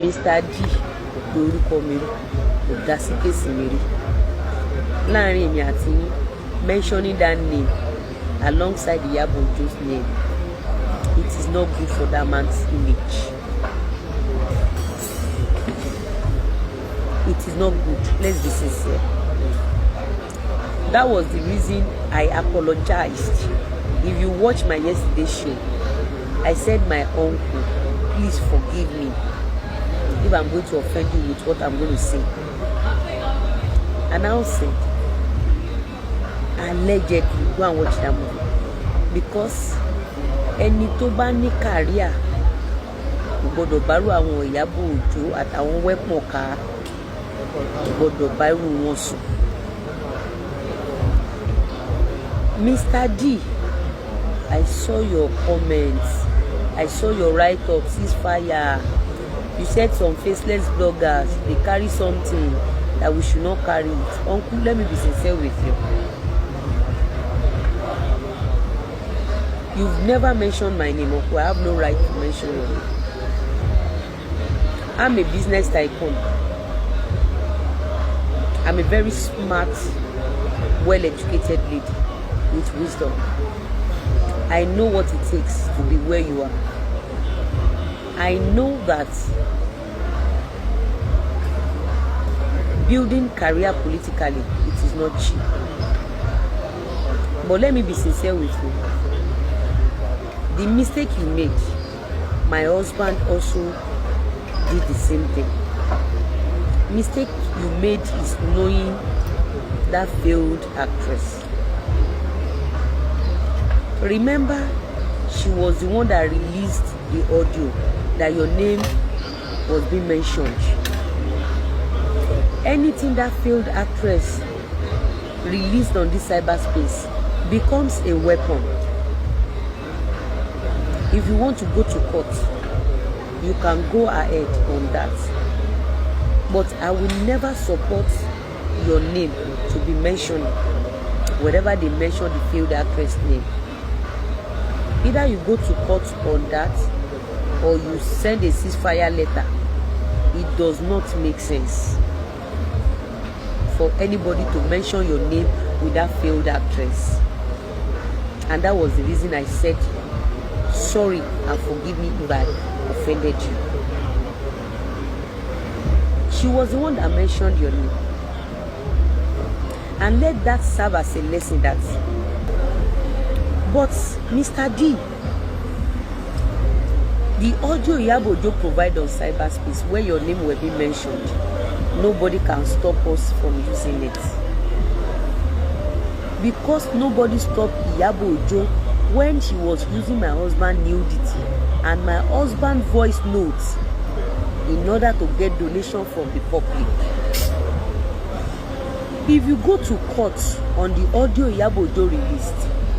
Mr. D lórúkọ mi kò dá sí kéèsì mi rí láàrin èmi àti mentioning that name alongside Iyabo Ojo's name. It is not good for that man's image. It is not good. Let's be sincere. That was the reason I apologized. If you watch my yesterday's show, I said, my uncle, please forgive me if I'm going to offend you with what I'm going to say. And I said, allegedly, go and watch that movie. Because ẹni tó bá ní career kò gbọdọ̀ bárò àwọn Iyabo Ojo àtàwọn wẹ́pọ̀n ká kò gbọdọ̀ bárò wọn sùn. Mr. D, I saw your comments. I saw your write-up, ceasefire. You said some faceless bloggers, they carry something that we should not carry it. Uncle, let me be sincere with you. You've never mentioned my name, Uncle. I have no right to mention your name. I'm a business tycoon. I'm a very smart, well-educated lady with wisdom. I know what it takes to be where you are. I know that building career politically, it is not cheap. But let me be sincere with you. The mistake you made, my husband also did the same thing. Mistake you made is knowing that failed actress. Remember, she was the one that released the audio that your name was being mentioned. Anything that failed actress released on this cyberspace becomes a weapon. If you want to go to court, you can go ahead on that. But I will never support your name to be mentioned wherever they mention the failed actress name. Either you go to court on that or you send a ceasefire letter. It does not make sense for anybody to mention your name with that failed actress. And that was the reason I said sorry and forgive me if I offended you. She was the one that mentioned your name. And let that serve as a lesson that. But Mr. D, the audio Iyabo Ojo provide on cyberspace where your name will be mentioned, nobody can stop us from using it. Because nobody stopped Iyabo Ojo when she was using my husband's nudity and my husband's voice notes in order to get donation from the public. If you go to court on the audio Iyabo Ojo released,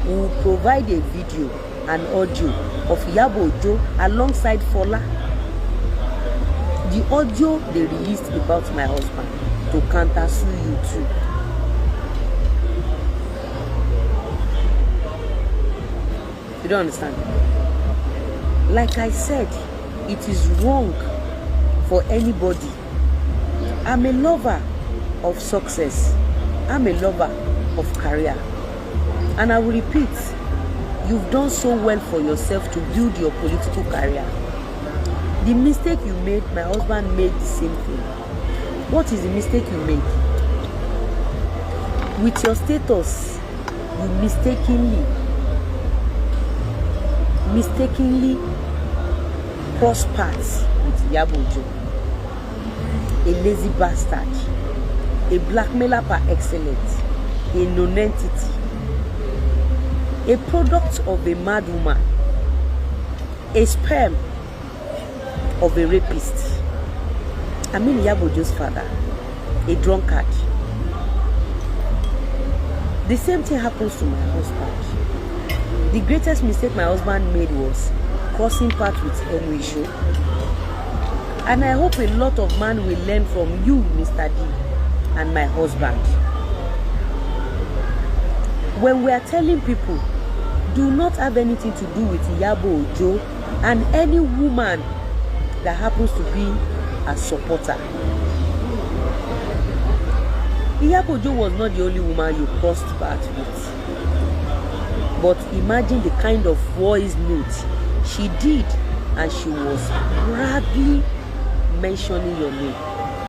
we will provide a video and audio of Iyabo Ojo alongside Fola. The audio they released about my husband to counter sue you too. You don't understand? Like I said, it is wrong for anybody. I'm a lover of success. I'm a lover of career. And I will repeat, you've done so well for yourself to build your political career. The mistake you made, my husband made the same thing. What is the mistake you made? With your status, you mistakenly cross paths with Iyabo Ojo, a lazy bastard, a blackmailer par excellence, a non-entity, a product of a mad woman, a sperm of a rapist. I mean Iyabo Ojo's father, a drunkard. The same thing happens to my husband. The greatest mistake my husband made was crossing paths with Emu. And I hope a lot of men will learn from you, Mr. D, and my husband. When we are telling people, do not have anything to do with Iyabo Ojo and any woman that happens to be as supporter. Iyabojo was not the only woman you crossed paths with. But imagine the kind of voice note she did, and she was proudly mentioning your name.